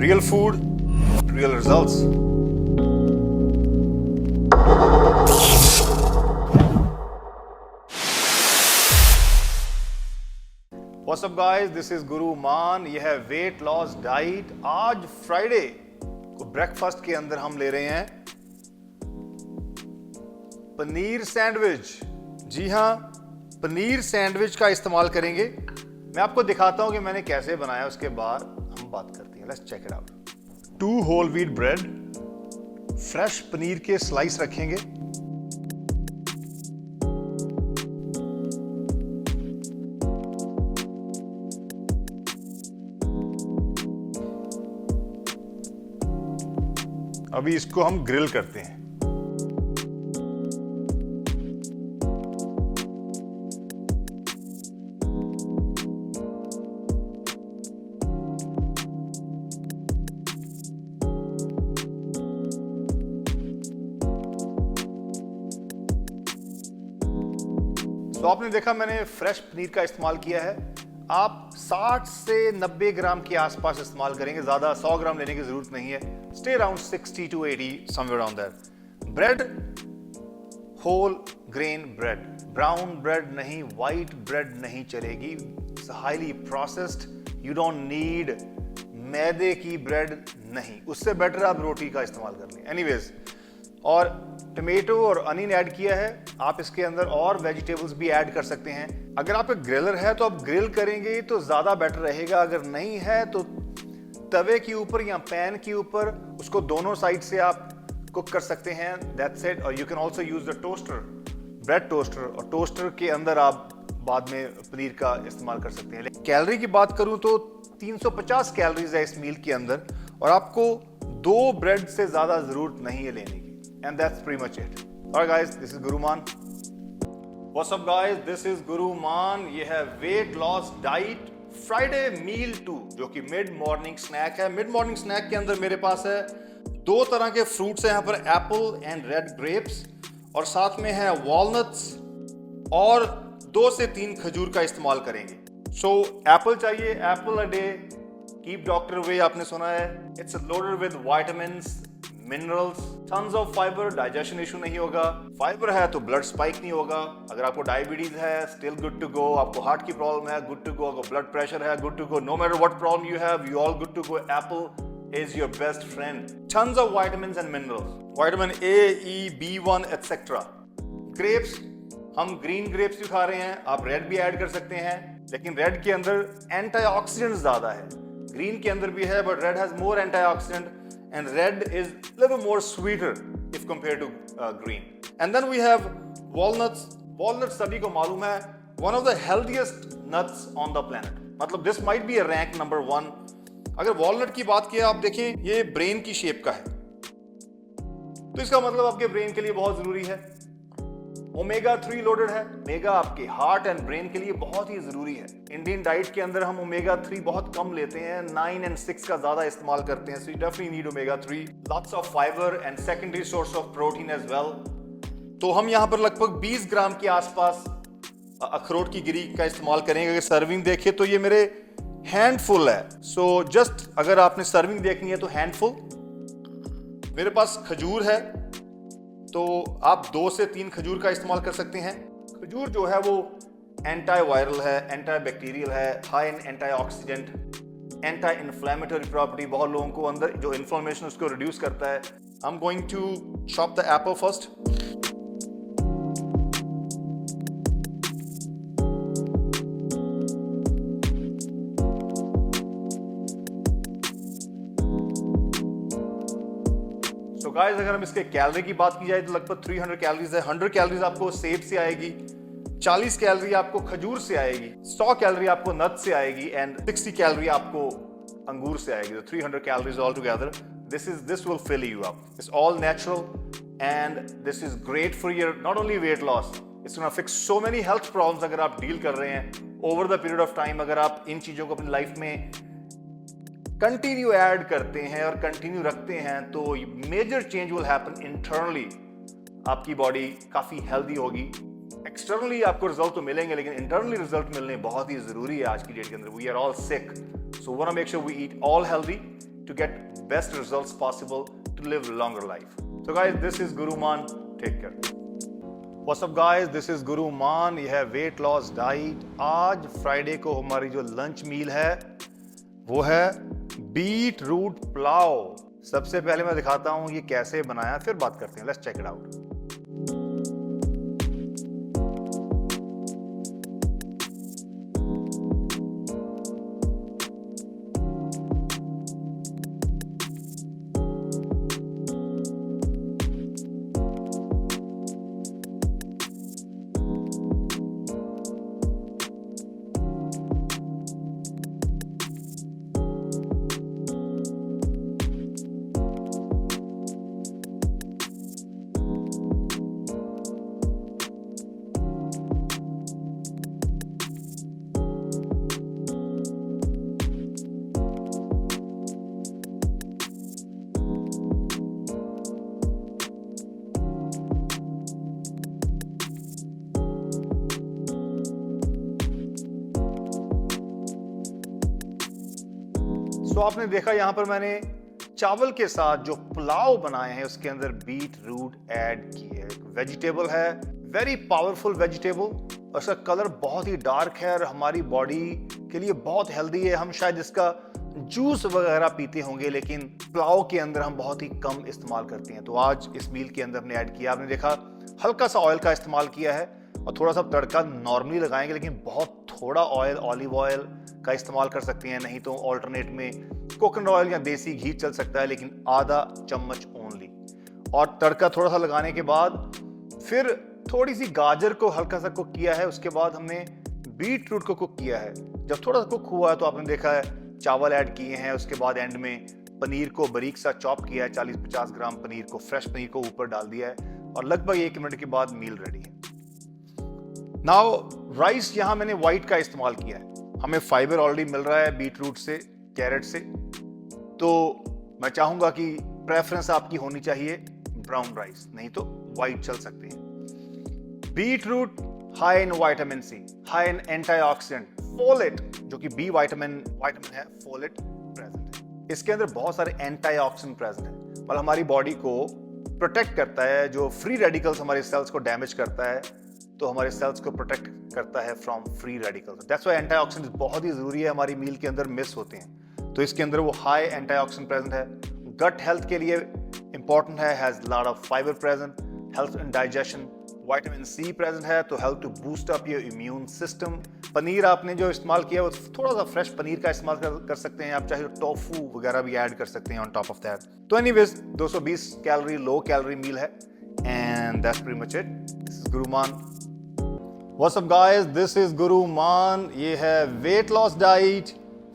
Real food, real results. What's up guys, this is गुरु मान. यह है वेट लॉस डाइट. आज फ्राइडे को ब्रेकफास्ट के अंदर हम ले रहे हैं पनीर सैंडविच. जी हाँ, पनीर सैंडविच का इस्तेमाल करेंगे. मैं आपको दिखाता हूं कि मैंने कैसे बनाया, उसके बाद हम बात करते हैं. Let's check it out. 2 whole wheat bread, fresh paneer के स्लाइस रखेंगे. अभी इसको हम ग्रिल करते हैं. तो आपने देखा मैंने फ्रेश पनीर का इस्तेमाल किया है. आप 60 से 90 ग्राम के आसपास इस्तेमाल करेंगे, ज्यादा 100 ग्राम लेने की जरूरत नहीं है. Stay around 60 to 80 somewhere around that. Bread whole grain bread, brown bread नहीं, वाइट ब्रेड नहीं चलेगी. It's highly processed. You don't need मैदे की ब्रेड नहीं, उससे बेटर आप रोटी का इस्तेमाल कर लें. एनीवेज, और टमेटो और अनियन ऐड किया है. आप इसके अंदर और वेजिटेबल्स भी ऐड कर सकते हैं. अगर आपका ग्रिलर है तो आप ग्रिल करेंगे तो ज्यादा बेटर रहेगा. अगर नहीं है तो तवे के ऊपर या पैन के ऊपर उसको दोनों साइड से आप कुक कर सकते हैं. That's it. और you can also use the toaster, bread toaster, और टोस्टर के अंदर आप बाद में पनीर का इस्तेमाल कर सकते हैं. कैलोरी की बात करूं तो 350 कैलोरीज है इस मील के अंदर, और आपको 2 ब्रेड से ज्यादा जरूरत नहीं है लेने की. And that's pretty much it. Alright guys, this is Guru Maan. What's up guys, this is Guru Maan. ये है वेट लॉस डाइट फ्राइडे मील 2, जो कि मिड मॉर्निंग स्नैक है. मिड मॉर्निंग स्नैक के अंदर मेरे पास है 2 तरह के फ्रूट्स हैं यहाँ पर, एप्पल एंड रेड ग्रेप्स, और साथ में है वॉलनट्स, और 2 से 3 खजूर का इस्तेमाल करेंगे. सो एप्पल चाहिए, Apple a day keep doctor away, आपने सुना है. It's loaded with vitamins, minerals, tons of fibre, digestion issue नहीं होगा. फाइबर है तो ब्लड स्पाइक नहीं होगा. अगर आपको डायबिटीज है, स्टिल गुड टू गो. आपको हार्ट की प्रॉब्लम है, गुड टू गो. अगर ब्लड प्रेशर है, good to go. No matter what problem you have, you all good to go. Apple is your best friend. Tons of vitamins and minerals, vitamin A, E, B1 etcetera. Grapes, हम green grapes भी खा रहे हैं, आप red भी add कर सकते हैं, लेकिन रेड के अंदर एंटीऑक्सीडेंट ज्यादा है. ग्रीन के अंदर भी है, but red has more antioxidant, and red is a little more sweeter if compared to green. And then we have walnuts. Walnuts सभी को मालूम है, one of the healthiest nuts on the planet. मतलब this might be a rank number 1. अगर walnut की बात किया, आप देखें ये ब्रेन की शेप का है, तो इसका मतलब आपके ब्रेन के लिए बहुत जरूरी है. ओमेगा 3 लोडेड है. ओमेगा आपके हार्ट एंड ब्रेन के लिए बहुत ही जरूरी है. इंडियन डाइट के अंदर हम ओमेगा 3 बहुत कम लेते हैं, 9 and 6 का ज्यादा इस्तेमाल करते हैं. So you definitely need omega 3. Lots of fibre and secondary source of protein as well. तो हम यहाँ पर लगभग 20 ग्राम के आसपास अखरोट की गिरी का इस्तेमाल करेंगे. अगर सर्विंग देखें तो ये मेरे हैंडफुल है. सो जस्ट अगर आपने सर्विंग देखनी है तो हैंडफुल. मेरे पास खजूर है, तो आप 2 से 3 खजूर का इस्तेमाल कर सकते हैं. खजूर जो है वो एंटी वायरल है, एंटी बैक्टीरियल है, high in antioxidant, anti inflammatory property. बहुत लोगों को अंदर जो इन्फ्लेमेशन उसको रिड्यूस करता है. I am going to chop the apple first. Guys, अगर हम इसके कैलोरी की बात की जाए तो लगभग 300 कैलोरीज है. 100 कैलोरीज आपको सेब से आएगी, 40 कैलोरी आपको खजूर से आएगी, 100 कैलोरी आपको नट से आएगी, एंड 60 कैलोरी आपको अंगूर से आएगी. तो 300 calories all together. This will fill you up. It's all natural and this is great for your not only weight loss, it's gonna fix so many health problems. अगर आप डील कर रहे हैं over the period of time, अगर आप इन चीजों को अपनी लाइफ में कंटिन्यू ऐड करते हैं और कंटिन्यू रखते हैं, तो major change will happen internally. आपकी बॉडी काफी हेल्दी होगी. एक्सटर्नली आपको रिजल्ट तो मिलेंगे, लेकिन इंटरनली रिजल्ट मिलने बहुत ही जरूरी है आज की डेट के अंदर. We are all sick, so want to make sure we eat all healthy to get best results possible to live longer life. So guys, this is Guru Man. Take care. What's up guys, this is Guru Man. ये है weight loss diet. आज Friday को हमारी जो lunch मील है वो है beet root pulao. सबसे पहले मैं दिखाता हूँ ये कैसे बनाया, फिर बात करते हैं. Let's check it out. तो आपने देखा यहां पर मैंने चावल के साथ जो पुलाव बनाए हैं उसके अंदर बीट रूट ऐड किए है. वेजिटेबल है, वेरी पावरफुल वेजिटेबल, और उसका कलर बहुत ही डार्क है और हमारी बॉडी के लिए बहुत हेल्दी है. हम शायद इसका जूस वगैरह पीते होंगे लेकिन पुलाव के अंदर हम बहुत ही कम इस्तेमाल करते हैं. तो आज इस मील के अंदर हमने ऐड किया. आपने देखा हल्का सा ऑयल का इस्तेमाल किया है और थोड़ा सा तड़का नॉर्मली लगाएंगे, लेकिन बहुत थोड़ा ऑयल, ऑलिव ऑयल का इस्तेमाल कर सकते हैं. नहीं तो ऑल्टरनेट में कोकोनट ऑयल या देसी घी चल सकता है, लेकिन आधा चम्मच ओनली. और तड़का थोड़ा सा लगाने के बाद फिर थोड़ी सी गाजर को हल्का सा कुक किया है. उसके बाद हमने बीट रूट को कुक किया है. जब थोड़ा सा कुक हुआ है तो आपने देखा है चावल ऐड किए हैं. उसके बाद एंड में पनीर को बारीक सा चॉप किया है. 40-50 ग्राम पनीर को, फ्रेश पनीर को ऊपर डाल दिया है और लगभग 1 मिनट के बाद मील रेडी है. नाउ राइस यहां मैंने व्हाइट का इस्तेमाल किया है. हमें फाइबर ऑलरेडी मिल रहा है बीट रूट से, कैरेट से, तो मैं चाहूंगा कि प्रेफरेंस आपकी होनी चाहिए ब्राउन राइस, नहीं तो व्हाइट चल सकते हैं. Beetroot high in vitamin C, high in antioxidant, folate, जो कि बी विटामिन है, फोलेट प्रेजेंट है. इसके अंदर बहुत सारे एंटीऑक्सीडेंट प्रेजेंट है, मतलब हमारी बॉडी को प्रोटेक्ट करता है. जो फ्री रेडिकल्स हमारे सेल्स को डैमेज करता है तो हमारे सेल्स को प्रोटेक्ट करता है from free radicals. That's why antioxidants बहुत ही जरूरी है, हमारी मील के अंदर मिस होते हैं. तो इसके अंदर वो हाई एंटीऑक्सीडेंट प्रेजेंट है. गट हेल्थ के लिए इंपॉर्टेंट है, has lot of fibre present, health and digestion. Vitamin C present है तो help to boost up your immune system. Paneer आपने जो इस्तेमाल किया वो थोड़ा सा फ्रेश पनीर का इस्तेमाल कर सकते हैं आप, चाहे टोफू वगैरह भी ऐड कर सकते हैं ऑन टॉप ऑफ दैट. तो एनीवेज 220 कैलोरी लो कैलोरी मील है and that's pretty much it. This is गुरु मान. What's up guys, this is गुरु मान. ये है वेट लॉस डाइट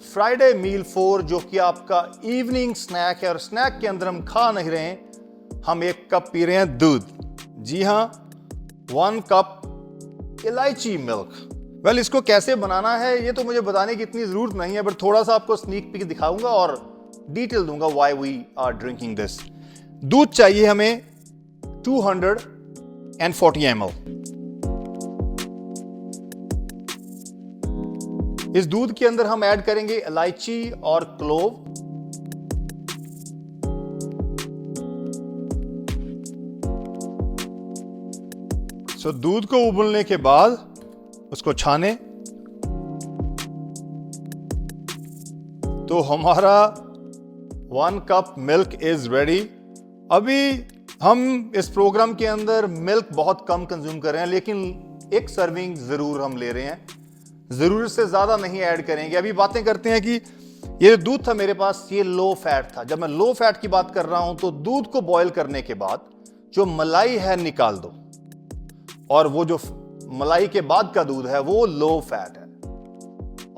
फ्राइडे मील 4, जो कि आपका इवनिंग स्नैक है. और स्नैक के अंदर हम खा नहीं रहे हैं, हम 1 कप पी रहे हैं दूध. जी हाँ, 1 कप इलायची मिल्क. वेल, इसको कैसे बनाना है ये तो मुझे बताने की इतनी जरूरत नहीं है, बट थोड़ा सा आपको स्नीक पीक दिखाऊंगा और डिटेल दूंगा why we are drinking this. दूध चाहिए हमें 240 ml. इस दूध के अंदर हम ऐड करेंगे इलायची और क्लोव. सो दूध को उबलने के बाद उसको छाने तो हमारा 1 कप मिल्क इज रेडी. अभी हम इस प्रोग्राम के अंदर मिल्क बहुत कम कंज्यूम कर रहे हैं, लेकिन 1 सर्विंग जरूर हम ले रहे हैं. जरूरत से ज्यादा नहीं ऐड करेंगे. अभी बातें करते हैं कि ये दूध था मेरे पास, ये लो फैट था. जब मैं लो फैट की बात कर रहा हूं तो दूध को बॉयल करने के बाद जो मलाई है निकाल दो, और वो जो मलाई के बाद का दूध है वो लो फैट है.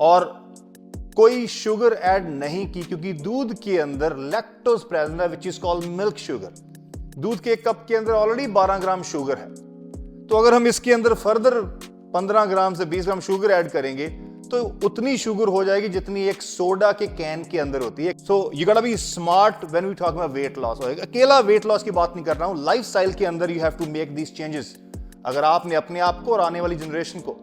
और कोई शुगर ऐड नहीं की, क्योंकि दूध के अंदर लैक्टोज प्रेजेंट है which is called milk sugar. दूध के 1 कप के अंदर ऑलरेडी 12 ग्राम शुगर है, तो अगर हम इसके अंदर फर्दर 15 ग्राम से 20 ग्राम शुगर ऐड करेंगे तो उतनी शुगर हो जाएगी जितनी एक सोडा के कैन के अंदर होती है. So you got to be smart when we talk about weight loss. अकेला वेट लॉस की बात नहीं कर रहा हूं, लाइफस्टाइल के अंदर you have to make these changes. अगर आपने अपने आप को और आने वाली जनरेशन को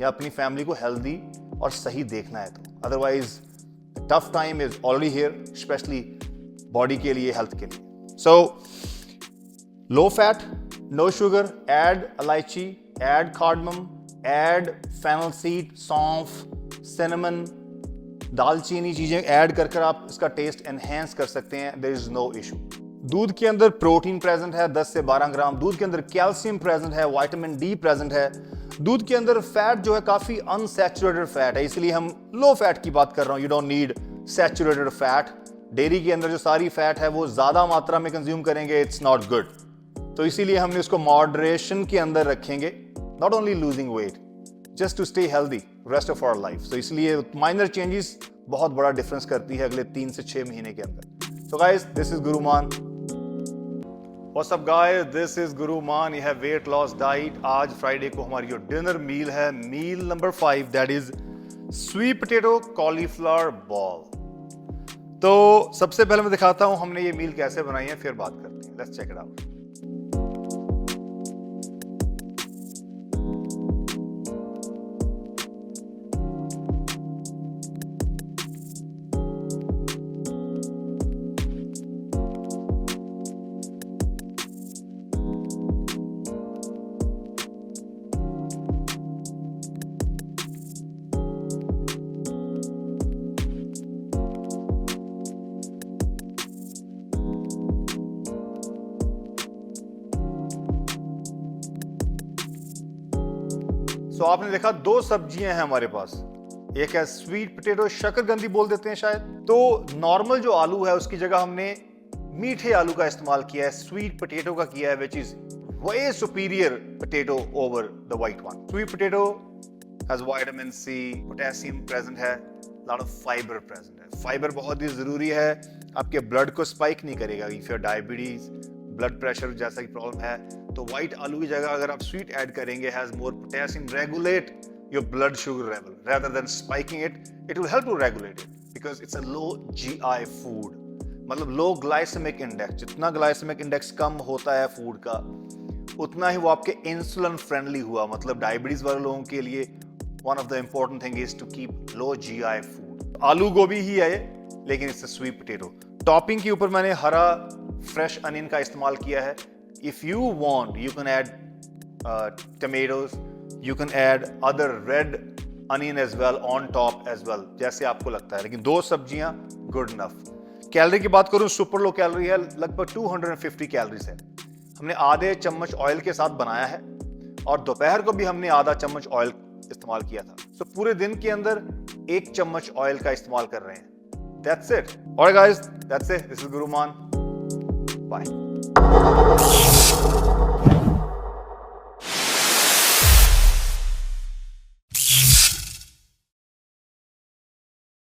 या अपनी फैमिली को हेल्दी और सही देखना है तो. Otherwise tough time is already here, specially body के लिए, हेल्थ के लिए. So low fat, no sugar, add elaichi, add cardamom, add fennel seed, saunf, cinnamon, dalchini चीजें ऐड कर आप इसका टेस्ट एनहेंस कर सकते हैं. There is no issue. दूध के अंदर प्रोटीन प्रेजेंट है 10 से 12 ग्राम. दूध के अंदर कैल्शियम प्रेजेंट है, विटामिन डी प्रेजेंट है. दूध के अंदर फैट जो है काफी अनसैचुरेटेड फैट है, इसलिए हम लो फैट की बात कर रहा हूं. You don't need saturated fat. Dairy के अंदर जो सारी फैट है वो ज्यादा मात्रा में कंज्यूम करेंगे, इट्स नॉट गुड. तो इसीलिए हमने उसको मॉडरेशन के अंदर रखेंगे. Not only losing weight, just to stay healthy rest of our life. तो इसलिए माइनर चेंजेस बहुत बड़ा डिफरेंस करती है अगले 3 से 6 महीने के अंदर. So guys, this is Guruman. What's up guys, this is Guru Man. ये है वेट लॉस डाइट. आज फ्राइडे को हमारी जो डिनर मील है, meal number 5, that is sweet potato cauliflower ball. तो सबसे पहले मैं दिखाता हूं हमने ये मील कैसे बनाई है, फिर बात करते हैं. Let's check it out. So आपने देखा 2 सब्जियां हैं हमारे पास. एक है स्वीट पोटैटो, शकरकंदी बोल देते हैं शायद. तो नॉर्मल जो आलू है उसकी जगह हमने मीठे आलू का इस्तेमाल किया है, स्वीट पोटैटो का किया है, which is way superior potato over the white one. Sweet potato has vitamin C, potassium present है, लॉट ऑफ फाइबर प्रेजेंट है. फाइबर बहुत ही जरूरी है, आपके ब्लड को स्पाइक नहीं करेगा. If your diabetes, blood pressure जैसा की प्रॉब्लम है, तो व्हाइट आलू की जगह अगर आप स्वीट ऐड करेंगे, has more potassium, regulate your blood sugar level rather than spiking it. It will help to regulate it because it's a low GI food. मतलब लो ग्लाइसेमिक इंडेक्स. जितना ग्लाइसेमिक इंडेक्स कम होता है फूड का, उतना ही वो आपके insulin friendly हुआ. मतलब डायबिटीज वाले लोगों के लिए one of the important thing is to keep low GI food. आलू गोभी ही है लेकिन it's a sweet potato. Topping के ऊपर मैंने हरा फ्रेश अनियन का इस्तेमाल किया है. If you want, you can add tomatoes, you can add other red onion as well on top as well, जैसे आपको लगता है. लेकिन 2 सब्जियां good enough. कैलोरी की बात करूं, सुपर लो कैलोरी है, लगभग 250 कैलोरीज है. हमने आधे चम्मच ऑयल के साथ बनाया है और दोपहर को भी हमने आधा चम्मच ऑयल इस्तेमाल किया था. तो पूरे दिन के अंदर 1 चम्मच ऑयल का इस्तेमाल कर रहे हैं. That's it. Alright guys, that's it. This is Guru Man. Bye.